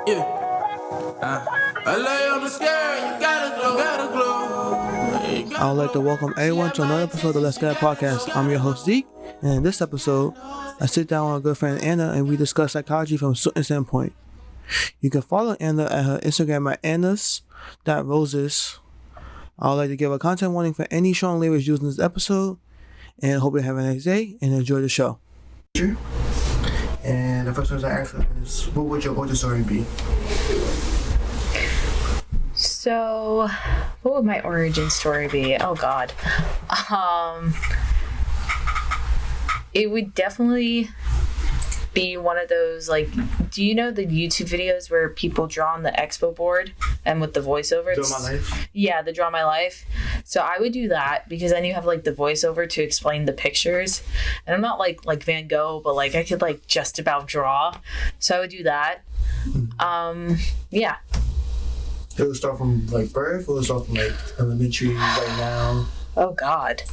Yeah. I lay on the scale, you gotta glow. I would like to welcome everyone to another episode of the Let's Get It podcast. I'm your host Zeke, and in this episode, I sit down with my good friend Anna and we discuss psychology from a certain standpoint. You can follow Anna at her Instagram at annas.roses. I would like to give a content warning for any strong language used in this episode, and hope you have a nice day and enjoy the show. And the first question I ask is, what would your origin story be? So, what would my origin story be? Oh God. It would definitely be one of those, like, do you know the YouTube videos where people draw on the expo board and with the voiceover? Draw My Life? Yeah, the Draw My Life. So I would do that because then you have like the voiceover to explain the pictures. And I'm not like Van Gogh, but like I could like just about draw. So I would do that. Yeah. It would start from like birth, or it would start from like elementary right now? Oh God.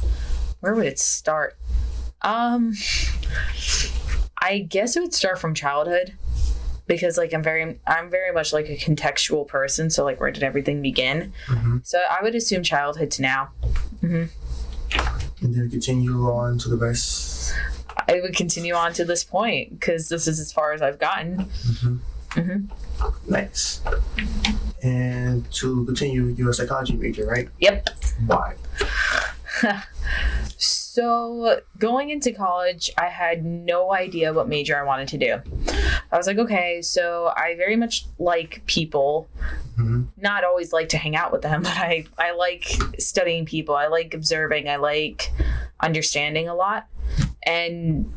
Where would it start? I guess it would start from childhood because like I'm very much like a contextual person. So like, where did everything begin? Mm-hmm. So I would assume childhood to now. Mm-hmm. And then continue on to the rest. I would continue on to this point because this is as far as I've gotten. Mm-hmm. Mm-hmm. Nice. And to continue, you're a psychology major, right? Yep. Why? So going into college, I had no idea what major I wanted to do. I was like, okay, so I very much like people, not always like to hang out with them, but I like studying people. I like observing. I like understanding a lot. And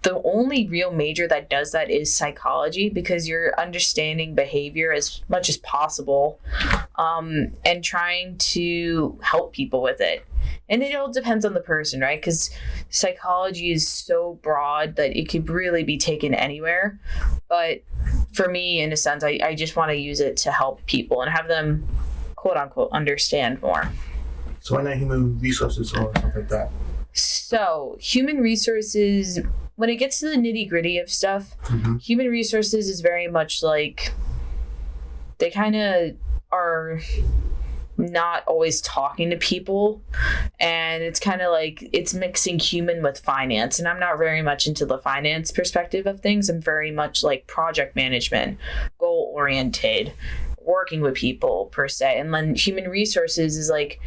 the only real major that does that is psychology, because you're understanding behavior as much as possible, and trying to help people with it. And it all depends on the person, right? Because psychology is so broad that it could really be taken anywhere. But for me, in a sense, I just want to use it to help people and have them, quote unquote, understand more. So why not human resources or something like that? So human resources, when it gets to the nitty gritty of stuff, human resources is very much like, they kind of are not always talking to people, and it's kind of like it's mixing human with finance, and I'm not very much into the finance perspective of things. I'm very much like project management, goal oriented, working with people per se. And then human resources is like,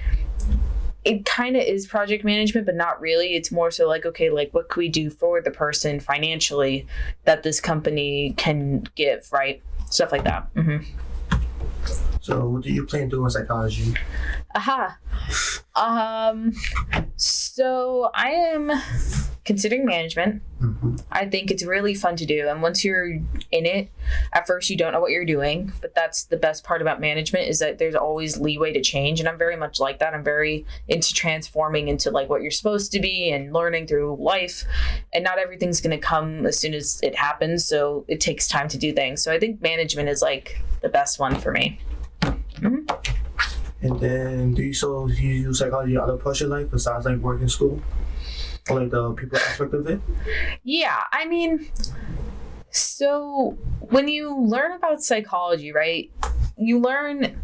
it kind of is project management, but not really. It's more so like, okay, like what could we do for the person financially that this company can give, right? Stuff like that. So what do you plan to do in psychology? So I am considering management. I think it's really fun to do. And once you're in it, at first you don't know what you're doing, but that's the best part about management, is that there's always leeway to change. And I'm very much like that. I'm very into transforming into like what you're supposed to be and learning through life. And not everything's going to come as soon as it happens. So it takes time to do things. So I think management is like the best one for me. And then do you use psychology other parts of your life besides like work in school? Or like the people aspect of it? Yeah, I mean, so when you learn about psychology, right, you learn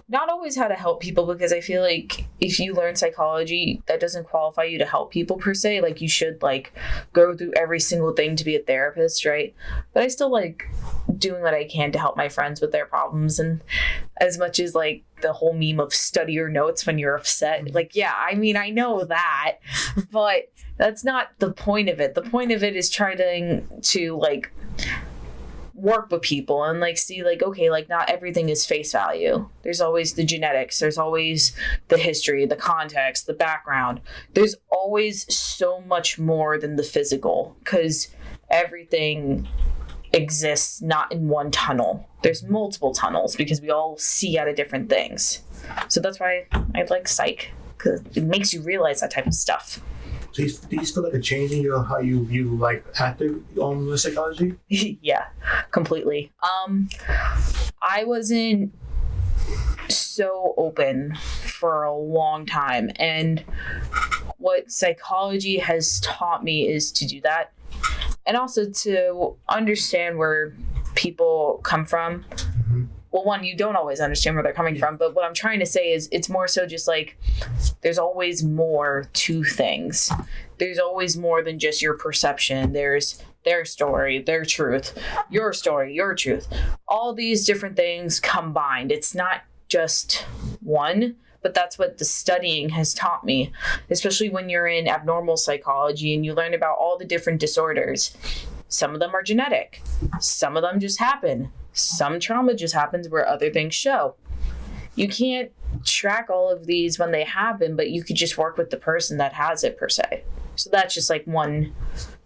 not always how to help people, because I feel like if you learn psychology, that doesn't qualify you to help people per se. Like you should like go through every single thing to be a therapist, right? But I still like doing what I can to help my friends with their problems. And as much as like the whole meme of study your notes when you're upset, like, yeah, I mean, I know that, but that's not the point of it. The point of it is trying to like work with people and like see like, okay, like not everything is face value. There's always the genetics, there's always the history, the context, the background. There's always so much more than the physical, because everything exists not in one tunnel. There's multiple tunnels because we all see out of different things. So that's why I like psych, because it makes you realize that type of stuff. Do you feel like a change in how you view like active with psychology? Yeah, completely. I wasn't so open for a long time, and what psychology has taught me is to do that, and also to understand where people come from. Well, one, you don't always understand where they're coming from, but what I'm trying to say is it's more so just like there's always more to things. There's always more than just your perception. There's their story, their truth, your story, your truth. All these different things combined. It's not just one, but that's what the studying has taught me, especially when you're in abnormal psychology and you learn about all the different disorders. Some of them are genetic. Some of them just happen. Some trauma just happens where other things show. You can't track all of these when they happen, but you could just work with the person that has it per se. So that's just like one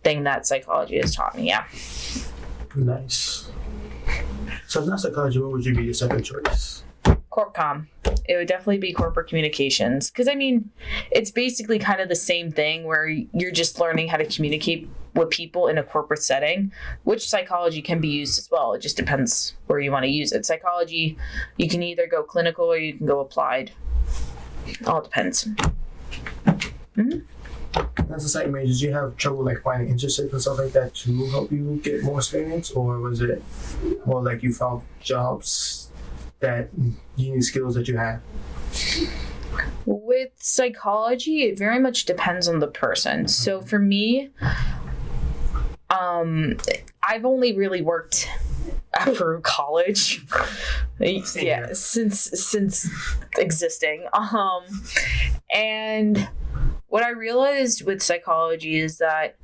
thing that psychology has taught me, yeah. Nice. So if not psychology, what would you be your second choice? Corp comm. It would definitely be corporate communications. Because, I mean, it's basically kind of the same thing where you're just learning how to communicate with people in a corporate setting, which psychology can be used as well. It just depends where you want to use it. Psychology, you can either go clinical or you can go applied. All depends. Mm-hmm. As a psych major, did you have trouble like finding internships and stuff like that to help you get more experience, or was it more like you found jobs that you need skills that you had? With psychology, it very much depends on the person. So for me, I've only really worked after college. Yeah, since existing. And what I realized with psychology is that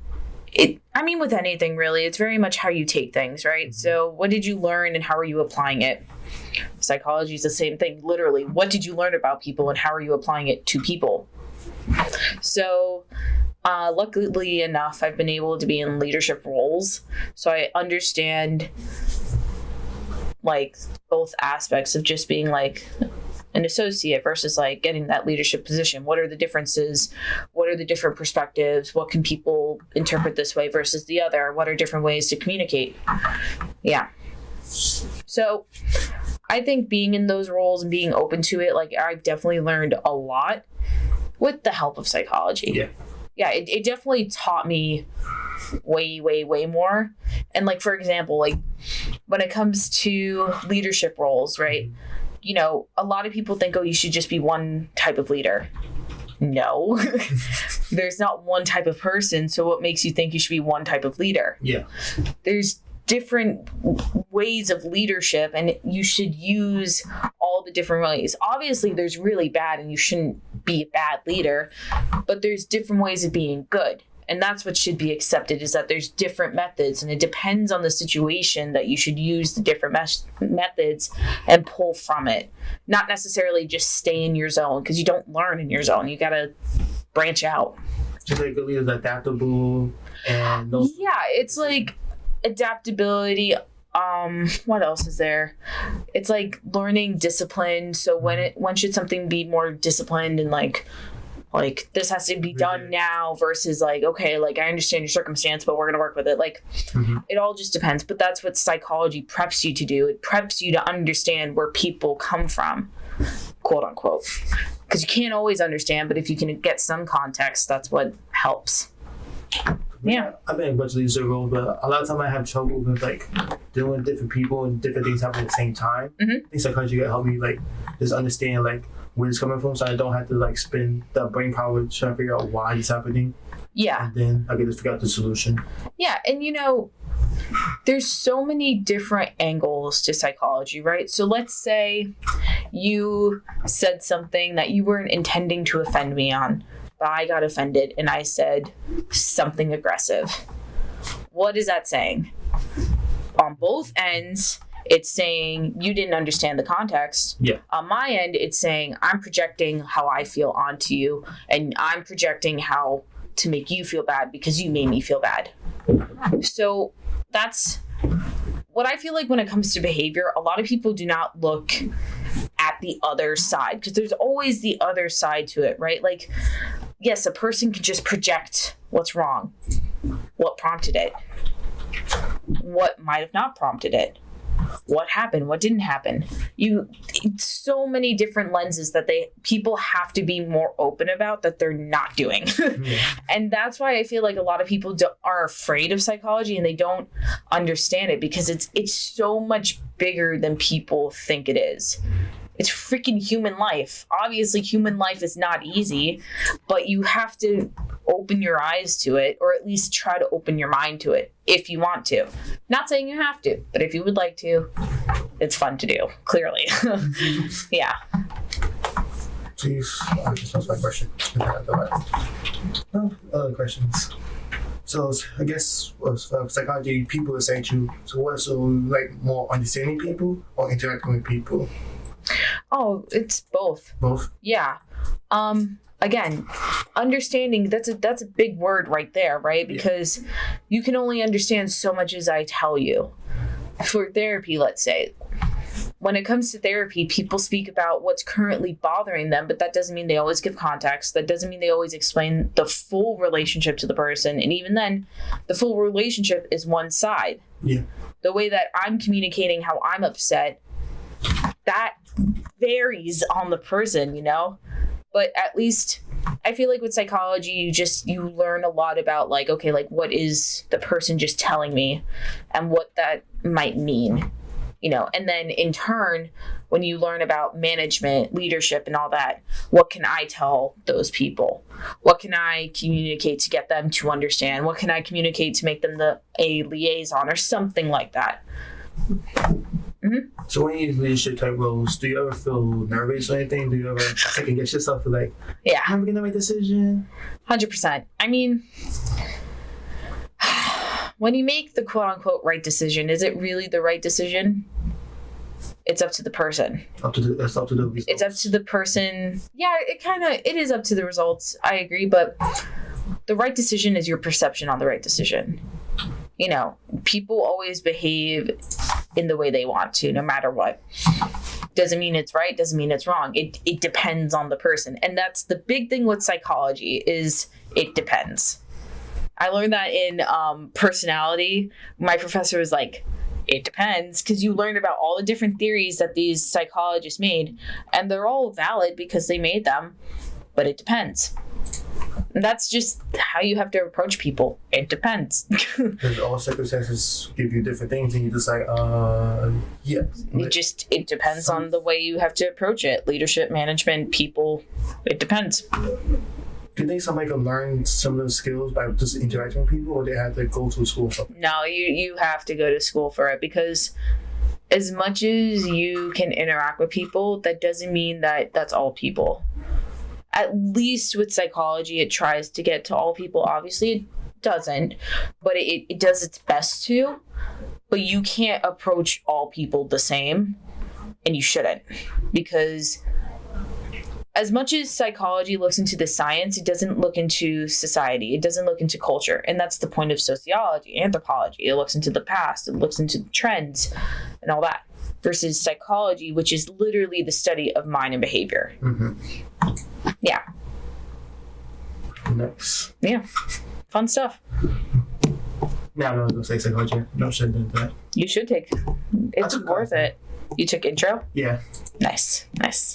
with anything really, it's very much how you take things, right? So what did you learn and how are you applying it? Psychology is the same thing, literally. What did you learn about people and how are you applying it to people? So luckily enough, I've been able to be in leadership roles. So I understand like both aspects of just being like an associate versus like getting that leadership position. What are the differences? What are the different perspectives? What can people interpret this way versus the other? What are different ways to communicate? Yeah. So I think being in those roles and being open to it, like I've definitely learned a lot with the help of psychology. Yeah. Yeah, it definitely taught me way, way, way more. And like, for example, like when it comes to leadership roles, right? You know, a lot of people think, oh, you should just be one type of leader. No, there's not one type of person. So what makes you think you should be one type of leader? Yeah. There's different ways of leadership and you should use all the different ways. Obviously, there's really bad and you shouldn't be a bad leader, but there's different ways of being good. And that's what should be accepted, is that there's different methods and it depends on the situation that you should use the different methods and pull from it. Not necessarily just stay in your zone, because you don't learn in your zone. You got to branch out. Just like good leaders, adaptable and those. Yeah, it's like adaptability. What else is there? It's like learning discipline. So when should something be more disciplined and like this has to be done now versus like, okay, like I understand your circumstance, but we're going to work with it. Like it all just depends. But that's what psychology preps you to do. It preps you to understand where people come from, quote unquote, because you can't always understand, but if you can get some context, that's what helps. Yeah. I've been in a bunch of leadership roles, but a lot of time I have trouble with like dealing with different people and different things happening at the same time. I think psychology can help me like just understand like where it's coming from, so I don't have to like spend the brain power trying to figure out why it's happening. Yeah. And then I can just figure out the solution. Yeah, and you know, there's so many different angles to psychology, right? So let's say you said something that you weren't intending to offend me on, but I got offended and I said something aggressive. What is that saying? On both ends, it's saying you didn't understand the context. Yeah. On my end, it's saying I'm projecting how I feel onto you, and I'm projecting how to make you feel bad because you made me feel bad. So that's what I feel like when it comes to behavior. A lot of people do not look at the other side because there's always the other side to it, right? Like, yes, a person can just project what's wrong. What prompted it? What might have not prompted it? what happened, what didn't happen. So many different lenses that people have to be more open about that they're not doing. And that's why I feel like a lot of people are afraid of psychology and they don't understand it, because it's so much bigger than people think it is. It's freaking human life. Obviously, human life is not easy, but you have to open your eyes to it, or at least try to open your mind to it if you want to. Not saying you have to, but if you would like to, it's fun to do, clearly. Yeah. Please, I just lost my question. No other questions. So I guess psychology, people say to, so what, so like more understanding people or interacting with people? Oh, it's both. Both? Yeah. Again, understanding, that's a big word right there, right? Because you can only understand so much as I tell you. For therapy, let's say, when it comes to therapy, people speak about what's currently bothering them, but that doesn't mean they always give context. That doesn't mean they always explain the full relationship to the person. And even then, the full relationship is one side. Yeah. The way that I'm communicating how I'm upset, that varies on the person, you know? But at least I feel like with psychology, you learn a lot about like, okay, like what is the person just telling me and what that might mean, you know? And then in turn, when you learn about management, leadership and all that, what can I tell those people? What can I communicate to get them to understand? What can I communicate to make them a liaison or something like that? Mm-hmm. So when you use leadership type roles, do you ever feel nervous or anything? Do you ever second guess yourself for like, yeah, I'm gonna make a decision? 100%. I mean, when you make the quote unquote right decision, is it really the right decision? It's up to the person. It's up to the results. It's up to the person. Yeah, it is up to the results. I agree, but the right decision is your perception on the right decision. You know, people always behave in the way they want to, no matter what. Doesn't mean it's right, doesn't mean it's wrong. It depends on the person. And that's the big thing with psychology, is it depends. I learned that in personality. My professor was like, it depends, because you learned about all the different theories that these psychologists made, and they're all valid because they made them, but it depends. And that's just how you have to approach people. It depends. Because all circumstances give you different things, and you just like, yeah. It depends on the way you have to approach it. Leadership, management, people, it depends. Do you think somebody can learn some of those skills by just interacting with people, or they have to go to school for it? No, you have to go to school for it, because as much as you can interact with people, that doesn't mean that that's all people. At least with psychology, it tries to get to all people. Obviously, it doesn't, but it does its best to. But you can't approach all people the same, and you shouldn't. Because as much as psychology looks into the science, it doesn't look into society. It doesn't look into culture. And that's the point of sociology, anthropology. It looks into the past. It looks into the trends and all that. Versus psychology, which is literally the study of mind and behavior. Mm-hmm. Yeah. Nice. Yeah. Fun stuff. Now I'm not going to say psychology. No, shouldn't do that. You should take. It's worth it. You took intro? Yeah. Nice.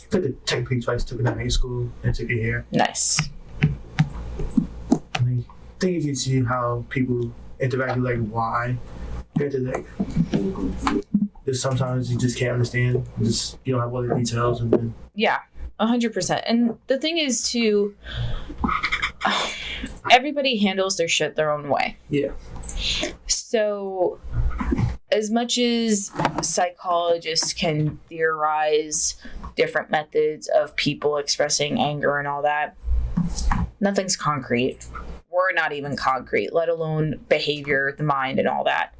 Took it technically twice. Took it in high school and took it here. Nice. I think you can see how people interact with, like, why. Compared to, like, just sometimes you just can't understand. You don't have all the details, and then. Yeah. 100%. And the thing is, too, everybody handles their shit their own way. Yeah. So, as much as psychologists can theorize different methods of people expressing anger and all that, nothing's concrete. We're not even concrete, let alone behavior, the mind, and all that.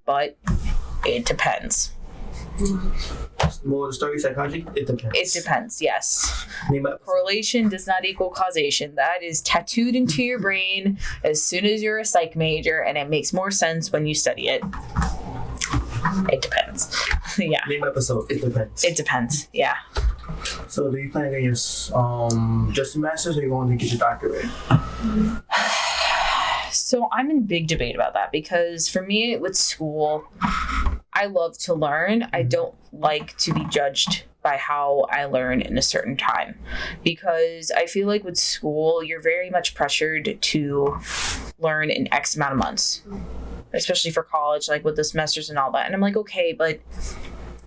But it depends. More story psychology? It depends. It depends, yes. Correlation does not equal causation. That is tattooed into your brain as soon as you're a psych major, and it makes more sense when you study it. It depends. Yeah. Name episode, it depends. It depends, yeah. So do you plan on getting your just a master's, or you going to get your doctorate? So I'm in big debate about that, because for me with school, I love to learn. I don't like to be judged by how I learn in a certain time, because I feel like with school, you're very much pressured to learn in X amount of months, especially for college, like with the semesters and all that. And I'm like, okay, but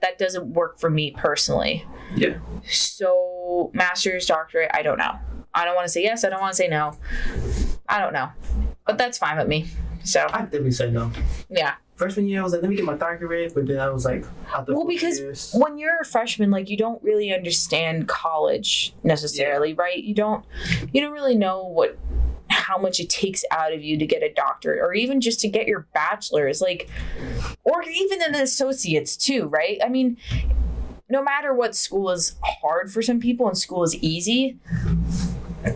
that doesn't work for me personally. Yeah. So master's, doctorate, I don't know. I don't want to say yes. I don't want to say no. I don't know, but that's fine with me. So I definitely say no. yeah. Freshman year, I was like, let me get my doctorate, but then I was like, after Well, 4 because years, when you're a freshman, like, you don't really understand college necessarily, right? You don't really know how much it takes out of you to get a doctorate, or even just to get your bachelor's, like, or even an associate's too, right? I mean, no matter what, school is hard for some people and school is easy.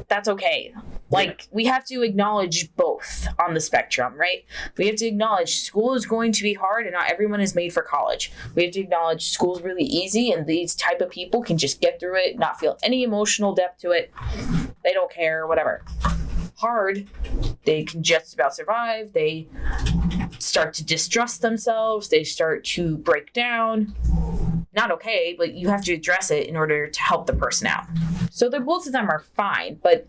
That's okay. Like, we have to acknowledge both on the spectrum, right? We have to acknowledge school is going to be hard and not everyone is made for college. We have to acknowledge school is really easy and these type of people can just get through it, not feel any emotional depth to it. They don't care, whatever. Hard, they can just about survive. They start to distrust themselves. They start to break down. Not okay, but you have to address it in order to help the person out. So both of them are fine, but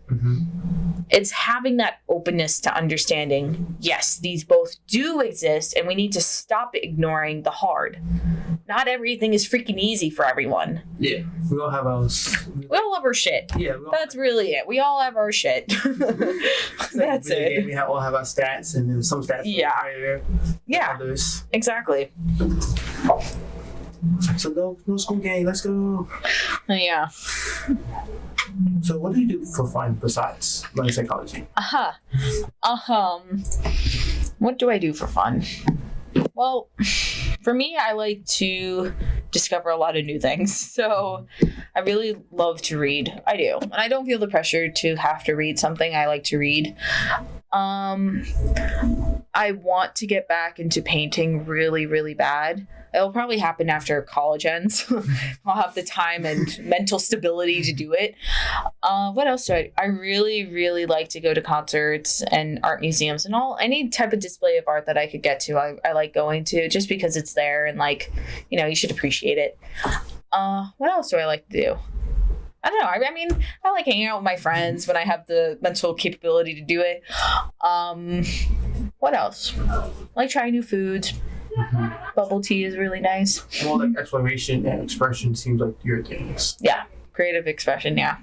it's having that openness to understanding, yes, these both do exist, and we need to stop ignoring the hard. Not everything is freaking easy for everyone. yeah, we all have ours. We all have our shit. Yeah, That's really it. We all have our shit. That's it. We all have our stats, and then some stats Yeah. are higher than others. Exactly. So no school game, let's go. Yeah. So what do you do for fun besides learning psychology? What do I do for fun? Well, for me, I like to discover a lot of new things. So I really love to read. I do. And I don't feel the pressure to have to read something. I like to read. I want to get back into painting really, really bad. It'll probably happen after college ends. I'll have the time and mental stability to do it. What else do I really, really like to go to concerts and art museums and any type of display of art that I could get to. I like going to just because it's there and you should appreciate it. What else do I like to do? I don't know. I mean, I like hanging out with my friends when I have the mental capability to do it. What else? I like trying new foods. Bubble tea is really nice. More like exploration and expression seems like your things. Yeah, creative expression, yeah.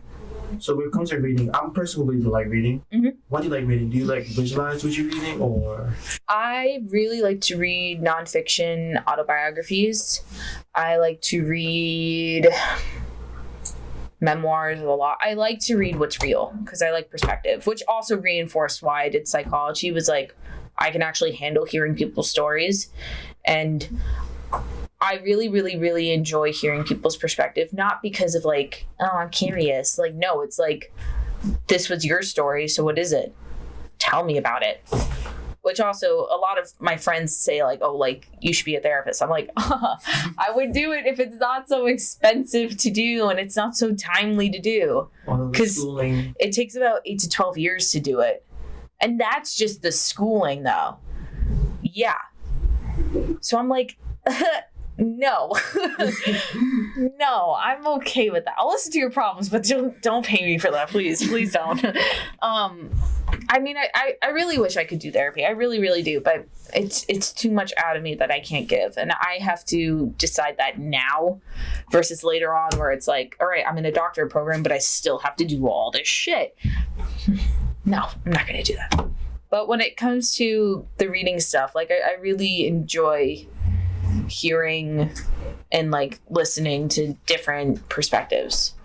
So when it comes to reading, I'm personally like reading. What do you like reading? Do you like visualize what you're reading, or? I really like to read nonfiction autobiographies. I like to read memoirs a lot. I like to read what's real because I like perspective, which also reinforced why I did psychology. Was like, I can actually handle hearing people's stories, and I really, really, really enjoy hearing people's perspective, not because of I'm curious. No, it's this was your story, so what is it? Tell me about it. Which also, a lot of my friends say you should be a therapist. I'm like, I would do it if it's not so expensive to do and it's not so timely to do. Because it takes about 8 to 12 years to do it. And that's just the schooling, though. Yeah. So I'm like, no. No, I'm okay with that. I'll listen to your problems, but don't pay me for that, please. Please don't. I mean, I really wish I could do therapy. I really, really do. But it's too much out of me that I can't give. And I have to decide that now versus later on where it's all right, I'm in a doctorate program, but I still have to do all this shit. No, I'm not going to do that. But when it comes to the reading stuff, I really enjoy hearing and listening to different perspectives.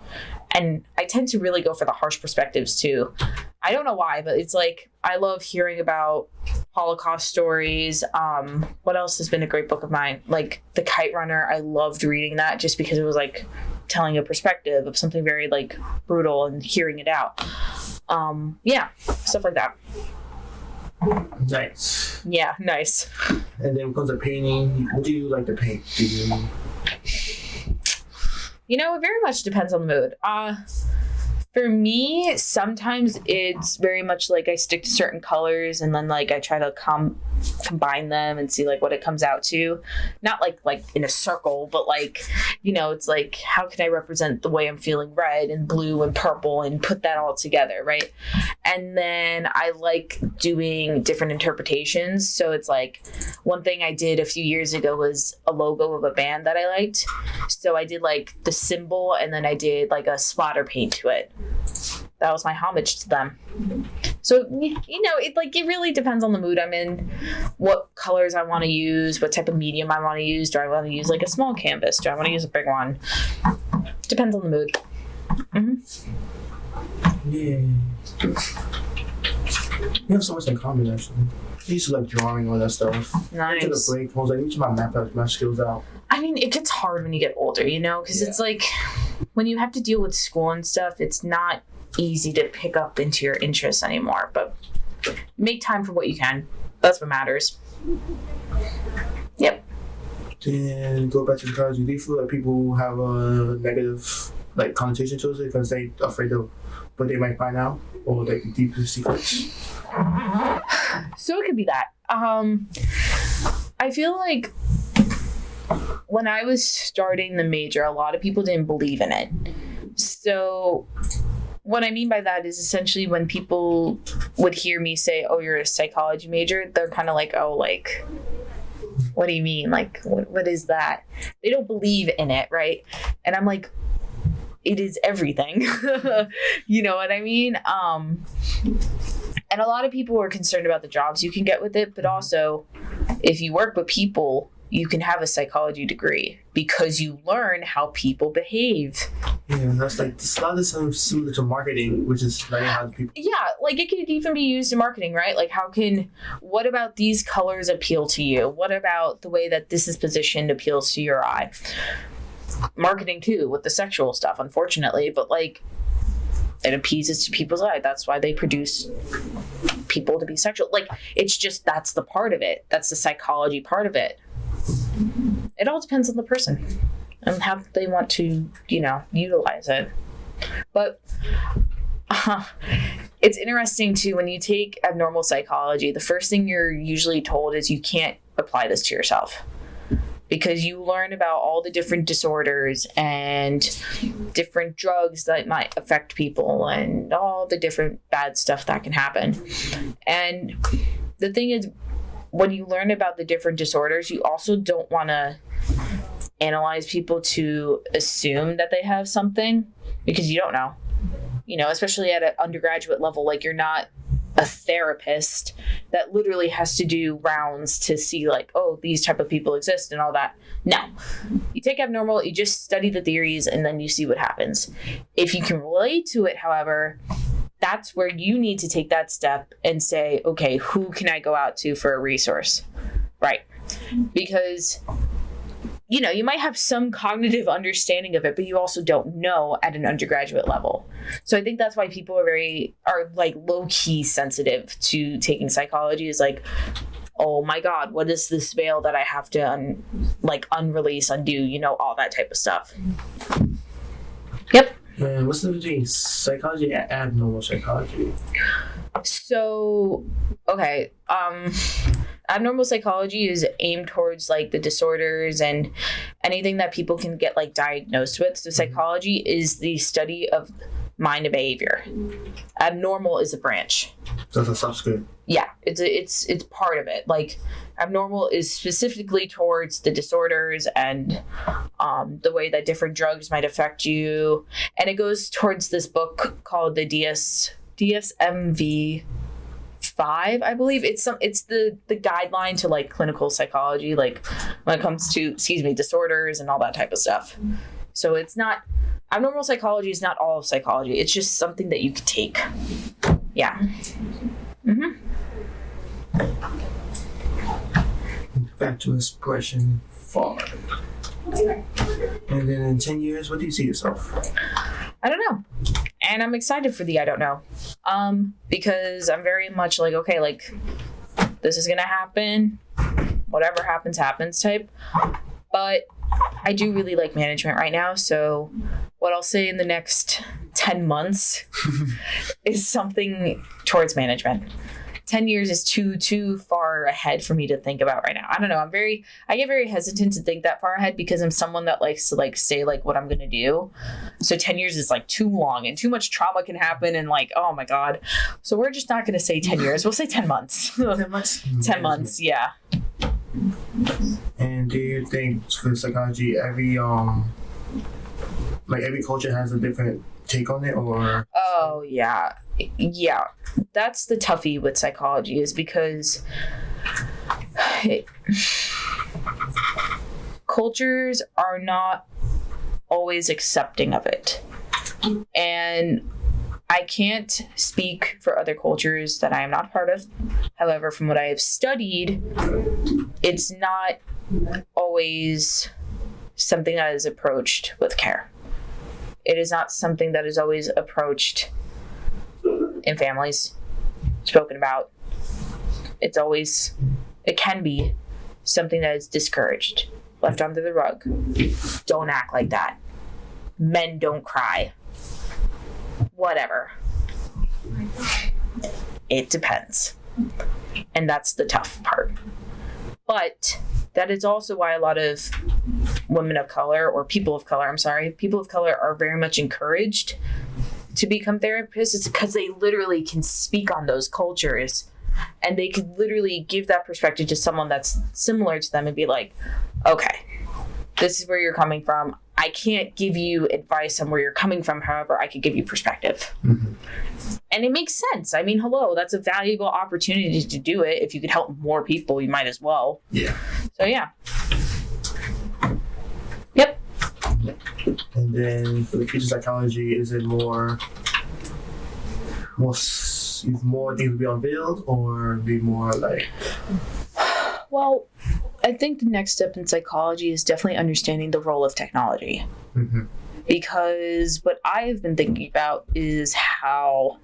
And I tend to really go for the harsh perspectives too. I don't know why, but it's I love hearing about Holocaust stories. What else has been a great book of mine? The Kite Runner. I loved reading that just because it was telling a perspective of something very brutal and hearing it out. Yeah, stuff like that. Nice. Yeah, nice. And then when it comes to painting, what do you like to paint? It very much depends on the mood. For me, sometimes it's very much I stick to certain colors and then I try to combine them and see like what it comes out to. Not like in a circle, but like, it's like, how can I represent the way I'm feeling red and blue and purple and put that all together, right? And then I like doing different interpretations. So it's like, one thing I did a few years ago was a logo of a band that I liked. So I did like the symbol, and then I did like a splatter paint to it. That was my homage to them. So, it really depends on the mood I'm in, what colors I want to use, what type of medium I want to use. Do I want to use like a small canvas? Do I want to use a big one? Depends on the mood. Yeah. We have so much in common, actually. I used to like drawing, all that stuff. Nice. I took a break. I was like, each of my skills out. I mean, it gets hard when you get older, because it's like when you have to deal with school and stuff, it's not easy to pick up into your interests anymore. But make time for what you can. That's what matters. Yep. Then go back to psychology. Do you feel like people have a negative connotation to it because they're afraid of what they might find out or like deeper secrets? So it could be that. I feel like when I was starting the major, a lot of people didn't believe in it. So what I mean by that is essentially when people would hear me say, oh, you're a psychology major, they're kind of like, oh, like, what do you mean? Like, what is that? They don't believe in it, right? And I'm like, it is everything. You know what I mean? And a lot of people are concerned about the jobs you can get with it, but also if you work with people, you can have a psychology degree because you learn how people behave. Yeah, that's like a lot of this similar to marketing, which is learning how people. Yeah, like it could even be used in marketing, right? Like what about these colors appeal to you? What about the way that this is positioned appeals to your eye? Marketing too, with the sexual stuff, unfortunately, but like it appeases to people's eye. That's why they produce people to be sexual. Like it's just, that's the part of it. That's the psychology part of it. It all depends on the person and how they want to, utilize it. But it's interesting too, when you take abnormal psychology, the first thing you're usually told is you can't apply this to yourself because you learn about all the different disorders and different drugs that might affect people and all the different bad stuff that can happen. And the thing is, when you learn about the different disorders, you also don't want to analyze people to assume that they have something because you don't know, especially at an undergraduate level. Like you're not a therapist that literally has to do rounds to see like, oh, these type of people exist and all that. No, you take abnormal, you just study the theories and then you see what happens. If you can relate to it, however, that's where you need to take that step and say, okay, who can I go out to for a resource? Right. Because, you might have some cognitive understanding of it, but you also don't know at an undergraduate level. So I think that's why people are like low-key sensitive to taking psychology is like, oh my God, what is this veil that I have to unrelease, undo, all that type of stuff. Yep. Man, what's the difference between psychology and abnormal psychology? So, okay, abnormal psychology is aimed towards like the disorders and anything that people can get like diagnosed with. So psychology is the study of mind and behavior. Abnormal is a branch. So that's a subscript. Yeah, it's part of it. Like abnormal is specifically towards the disorders and the way that different drugs might affect you, and it goes towards this book called the DSM-5, I believe. It's the guideline to like clinical psychology, like when it comes to disorders and all that type of stuff. So it's not abnormal psychology is not all of psychology. It's just something that you could take. Yeah. Back to expression 5. And then in 10 years, what do you see yourself? I don't know. And I'm excited for the I don't know. Because I'm very much like, okay, like this is going to happen. Whatever happens type. But I do really like management right now. So what I'll say in the next 10 months is something towards management. 10 years is too far ahead for me to think about right now. I don't know. I get very hesitant to think that far ahead because I'm someone that likes to like say like what I'm going to do. So 10 years is like too long and too much trauma can happen and like, oh my God. So we're just not going to say 10 years. We'll say 10 months. 10 months? 10 months. Yeah. And do you think for psychology, every culture has a different take on it, or? Oh yeah. That's the toughie with psychology, is because cultures are not always accepting of it. And I can't speak for other cultures that I am not part of. However, from what I have studied, it's not always something that is approached with care. It is not something that is always approached in families, spoken about. It can be something that is discouraged, left under the rug. Don't act like that. Men don't cry. Whatever. It depends. And that's the tough part. But that is also why a lot of women of color, or people of color are very much encouraged to become therapists. It's because they literally can speak on those cultures and they could literally give that perspective to someone that's similar to them and be like, okay, this is where you're coming from. I can't give you advice on where you're coming from. However, I could give you perspective. Mm-hmm. And it makes sense. I mean, hello, that's a valuable opportunity to do it. If you could help more people, you might as well. Yeah. So, yeah. Yep. And then for the future psychology, is it more things to be unveiled, or be more like? Well, I think the next step in psychology is definitely understanding the role of technology. Mm-hmm. Because what I've been thinking about is how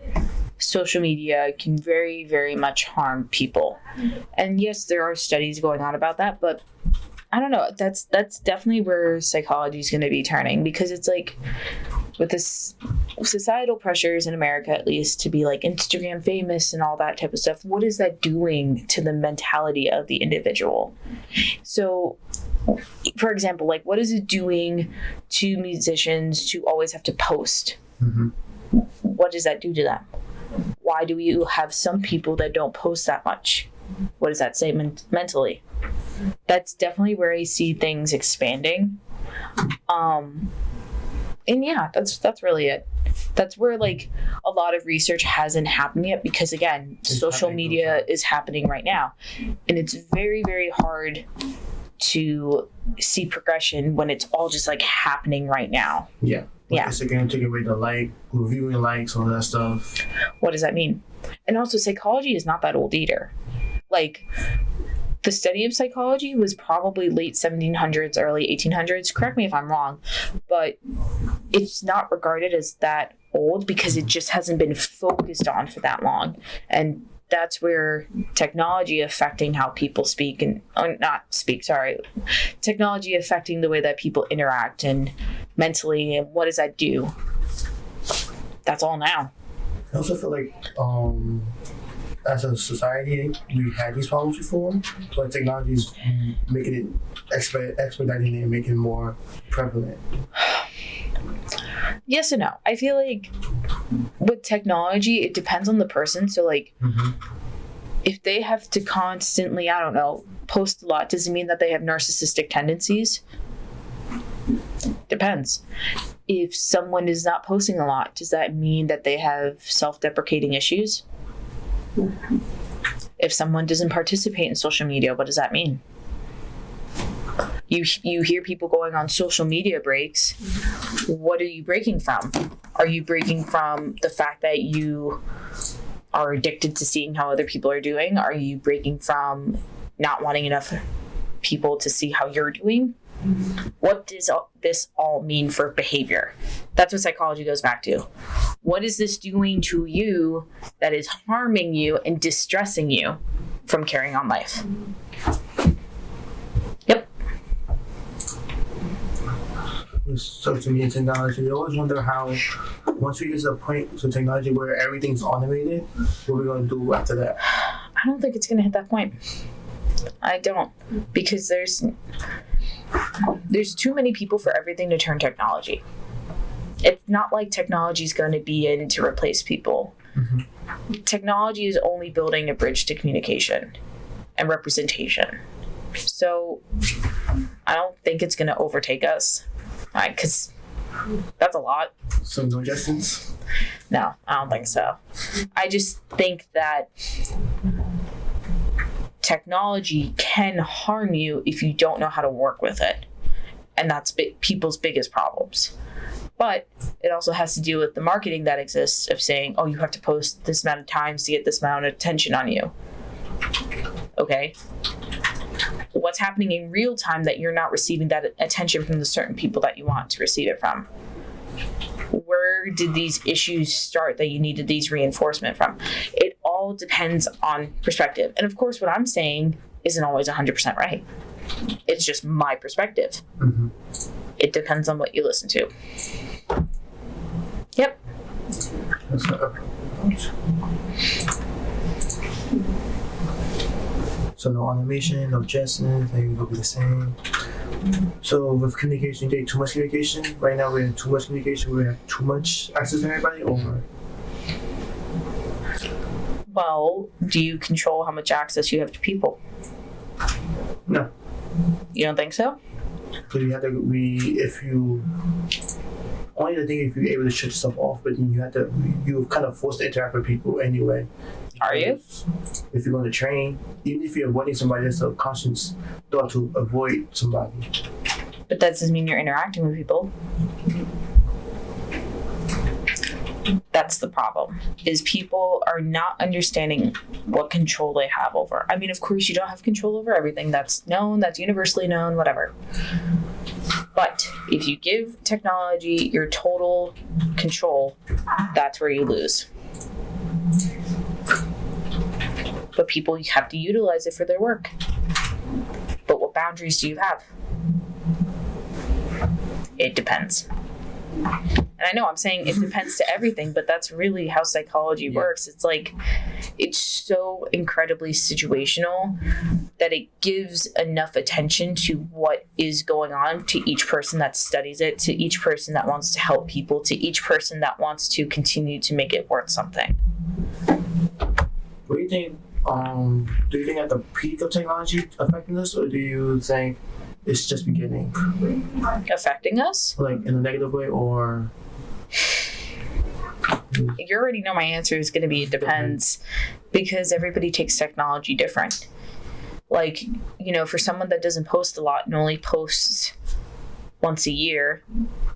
social media can very, very much harm people. And yes, there are studies going on about that, but I don't know. That's definitely where psychology is going to be turning, because it's like with this societal pressures in America, at least, to be like Instagram famous and all that type of stuff. What is that doing to the mentality of the individual? So, for example, like what is it doing to musicians to always have to post? Mm-hmm. What does that do to them? Why do you have some people that don't post that much? What does that say mentally? That's definitely where I see things expanding. And yeah, that's really it. That's where like a lot of research hasn't happened yet, because again, social media is happening right now. And it's very, very hard to see progression when it's all just like happening right now. Yeah. Yeah. Instagram taking away the reviewing likes, all that stuff. What does that mean? And also, psychology is not that old either. Like, the study of psychology was probably late 1700s, early 1800s. Correct me if I'm wrong, but it's not regarded as that old because it just hasn't been focused on for that long. And that's where technology affecting how people speak technology affecting the way that people interact and mentally, and what does that do? That's all now. I also feel like as a society, we've had these problems before, but technology is making it expediting it and making it more prevalent. Yes and no. I feel like with technology, it depends on the person. So like, if they have to constantly, I don't know, post a lot, does it mean that they have narcissistic tendencies? Depends. If someone is not posting a lot, does that mean that they have self-deprecating issues? If someone doesn't participate in social media, what does that mean? You hear people going on social media breaks. What are you breaking from? Are you breaking from the fact that you are addicted to seeing how other people are doing? Are you breaking from not wanting enough people to see how you're doing? What does this all mean for behavior? That's what psychology goes back to. What is this doing to you that is harming you and distressing you from carrying on life? Yep. With social media technology, I always wonder how, once we get to the point with technology where everything's automated, what we're going to do after that. I don't think it's going to hit that point. I don't, because there's too many people for everything to turn technology. It's not like technology is going to be in to replace people. Technology is only building a bridge to communication and representation. So I don't think it's going to overtake us, because that's a lot. So no adjustments? No, I don't think so. I just think that technology can harm you if you don't know how to work with it. And that's people's biggest problems. But it also has to do with the marketing that exists of saying, oh, you have to post this amount of times to get this amount of attention on you. Okay. What's happening in real time that you're not receiving that attention from the certain people that you want to receive it from? Where did these issues start that you needed these reinforcement from? It all depends on perspective. And of course, what I'm saying isn't always 100% right. It's just my perspective. It depends on what you listen to. Yep. So no automation, no adjustments, everything will be the same. So with communication, you get too much communication. Right now we have too much communication. We have too much access to everybody, or? Well, do you control how much access you have to people? No. You don't think so? So you have to only the thing if you're able to shut yourself off, but then you're kind of forced to interact with people anyway. Are you? If you're going to train, even if you're avoiding somebody, that's a conscious thought to avoid somebody. But that doesn't mean you're interacting with people. That's the problem, is people are not understanding what control they have over. I mean, of course, you don't have control over everything. That's known, that's universally known, whatever. But if you give technology your total control, that's where you lose. But people have to utilize it for their work. But what boundaries do you have? It depends. And I know I'm saying it depends to everything, but that's really how psychology works. It's like, it's so incredibly situational that it gives enough attention to what is going on to each person that studies it, to each person that wants to help people, to each person that wants to continue to make it worth something. What do you think? Do you think at the peak of technology affecting us, or do you think it's just beginning? Affecting us? Like in a negative way, or? You already know my answer is going to be it depends, because everybody takes technology different. Like, for someone that doesn't post a lot and only posts once a year,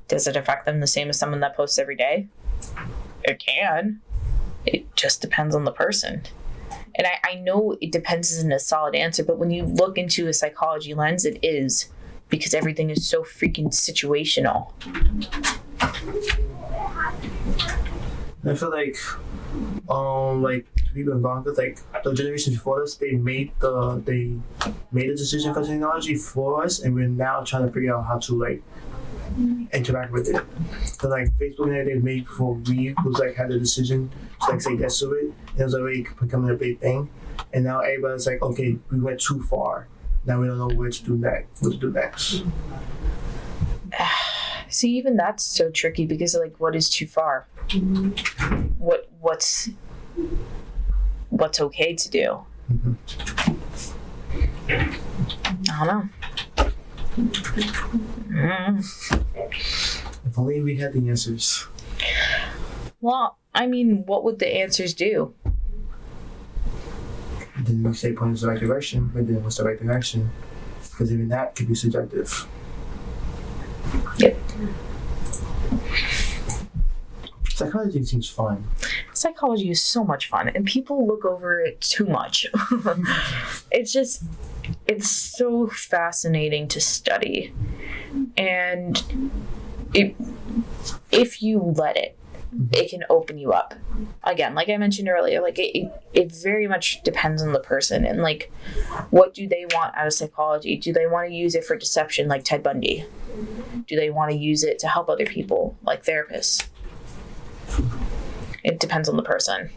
does it affect them the same as someone that posts every day? It can. It just depends on the person. And I know it depends isn't a solid answer, but when you look into a psychology lens, it is, because everything is so freaking situational. I feel like people in Bangladesh, like the generations before us, they made the decision for technology for us, and we're now trying to figure out how to interact with it. So Facebook and everything made before we was had the decision to say yes to it. It was already becoming a big thing, and now everybody's like, okay, we went too far. Now we don't know what to do next. See, even that's so tricky, because what is too far? What's okay to do? I don't know. If only we had the answers. Well, I mean, what would the answers do? Then we say point in the right direction, but then what's the right direction? Because even that could be subjective. Yep. Psychology seems fun. Psychology is so much fun, and people look over it too much. It's so fascinating to study. And if you let it, it can open you up. Again, like I mentioned earlier, it very much depends on the person, and what do they want out of psychology? Do they want to use it for deception like Ted Bundy? Do they want to use it to help other people like therapists? It depends on the person.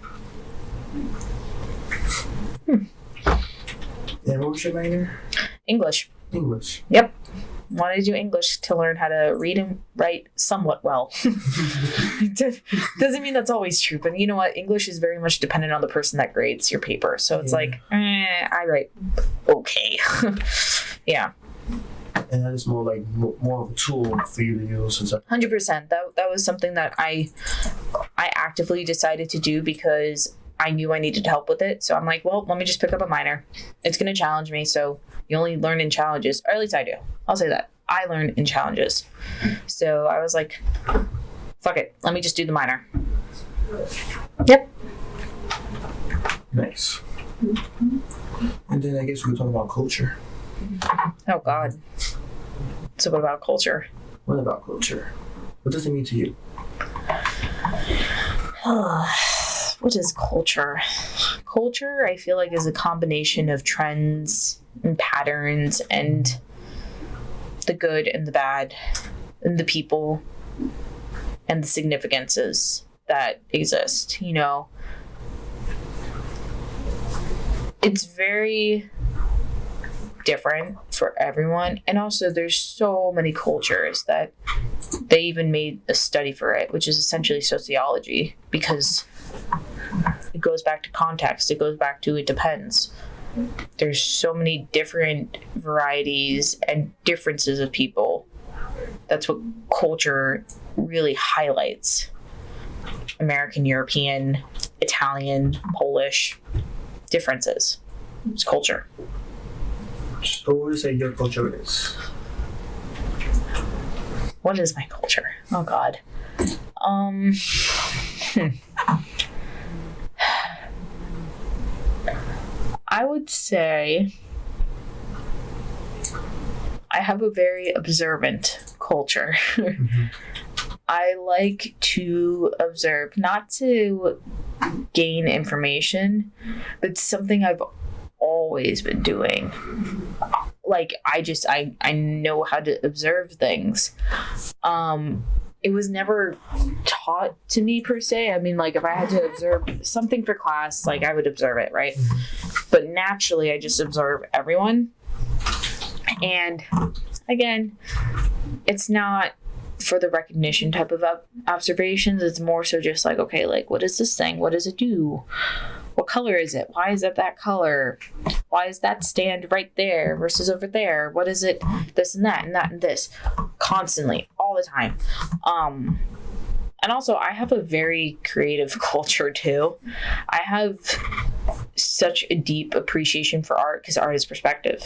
And what was your minor? English. English. Yep. Wanted to do English to learn how to read and write somewhat well. Doesn't mean that's always true, but you know what? English is very much dependent on the person that grades your paper. So it's like, I write okay. Yeah. And that is more like more of a tool for you to use. 100%. That was something that I actively decided to do because I knew I needed help with it. So I'm like, well, let me just pick up a minor. It's going to challenge me. So you only learn in challenges, or at least I do. I'll say that. I learn in challenges. So I was like, fuck it. Let me just do the minor. Yep. Nice. And then I guess we could talk about culture. Oh, God. So what about culture? What about culture? What does it mean to you? What is culture? Culture, I feel like, is a combination of trends and patterns and the good and the bad and the people and the significances that exist, you know? It's very different for everyone, and also there's so many cultures that they even made a study for it, which is essentially sociology, because it goes back to context, it goes back to it depends. There's so many different varieties and differences of people. That's what culture really highlights. American, European, Italian, Polish differences. It's culture. So what would you say your culture is? What is my culture? Oh, God. I would say I have a very observant culture. Mm-hmm. I like to observe, not to gain information, but something I've always been doing. Like, I know how to observe things. It was never taught to me per se. I mean, like, if I had to observe something for class, like, I would observe it, right? But naturally, I just observe everyone. And again, it's not for the recognition type of observations. It's more so just like, okay, like, what is this thing? What does it do? What color is it? Why is it that color? Why is that stand right there versus over there? What is it? This and that and that and this. Constantly, all the time. And also, I have a very creative culture too. I have such a deep appreciation for art because art is perspective.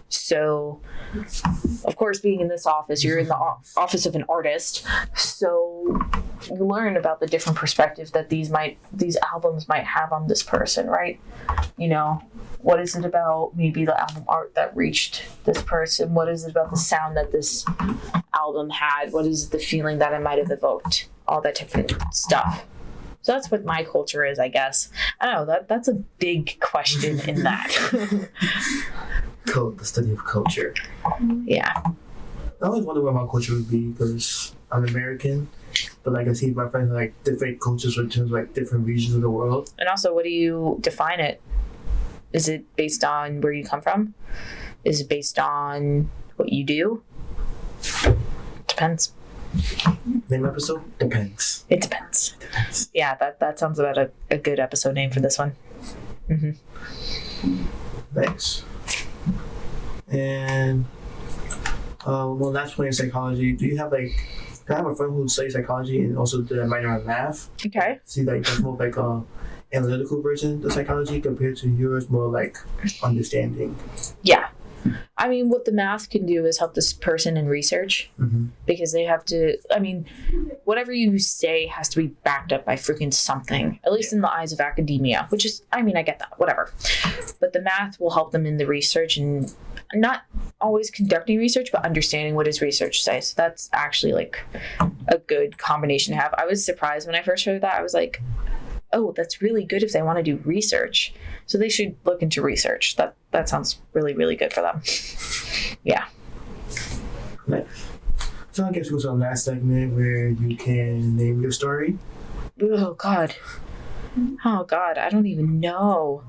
So, of course, being in this office, you're in the office of an artist. So you learn about the different perspectives that these albums might have on this person, right? You know, what is it about maybe the album art that reached this person? What is it about the sound that this album had? What is the feeling that it might have evoked? All that different stuff. So that's what my culture is, I guess. I don't know, that's a big question in that. The study of culture. Yeah. I always wonder what my culture would be because I'm American, but like I see my friends are like different cultures in terms of like different regions of the world. And also, what do you define it? Is it based on where you come from? Is it based on what you do? Depends. Name episode? Depends. It depends. It depends. Yeah, that sounds about a good episode name for this one. Mm-hmm. Thanks. And last point in psychology. Do you have like? I have a friend who studies psychology and also did a minor in math. Okay. See, like that's more like analytical version of psychology compared to yours, more like understanding. Yeah. I mean, what the math can do is help this person in research because they have to, I mean, whatever you say has to be backed up by freaking something, at least in the eyes of academia, which is, I mean, I get that, whatever. But the math will help them in the research and not always conducting research, but understanding what does research say. So that's actually like a good combination to have. I was surprised when I first heard that. I was like, oh, that's really good if they want to do research. So they should look into research. That sounds really, really good for them. Yeah. Nice. So I guess we'll go to the last segment where you can name your story. Oh, God. I don't even know.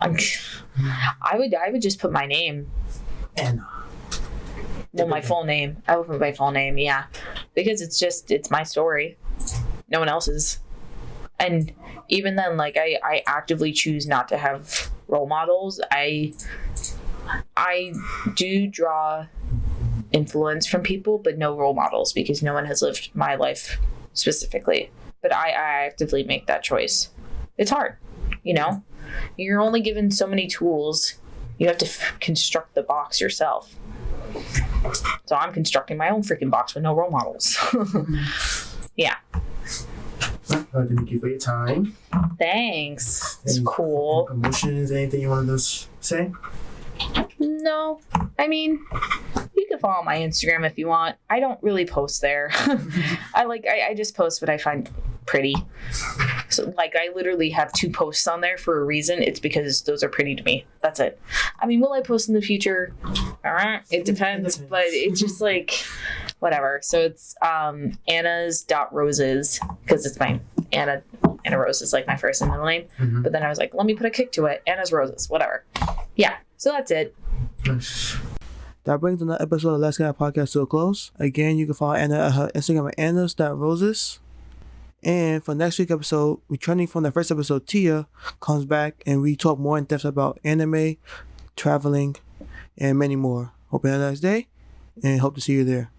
I would just put my name. Anna. Well, my full name. I would put my full name, yeah. Because it's my story. No one else's. And even then, like, I actively choose not to have role models. I do draw influence from people, but no role models, because no one has lived my life specifically. But I actively make that choice. It's hard, you know? You're only given so many tools. You have to construct the box yourself. So I'm constructing my own freaking box with no role models. Yeah. Thank you for your time. Thanks. It's Any cool. Promotions, anything you wanted to say? No. I mean, you can follow my Instagram if you want. I don't really post there. I just post what I find pretty. So, like, I literally have 2 posts on there for a reason. It's because those are pretty to me. That's it. I mean, will I post in the future? It depends, but it's just like, whatever. So it's Anna's.roses, because it's my Anna Rose is like my first and middle name. Mm-hmm. But then I was like, let me put a kick to it. Anna's Roses, whatever. Yeah. So that's it. That brings another episode of Let's Get Our Podcast to a close. Again, you can follow Anna at her Instagram at Anna's.roses. And for next week's episode, returning from the first episode, Tia comes back and we talk more in depth about anime, traveling, and many more. Hope you have a nice day and hope to see you there.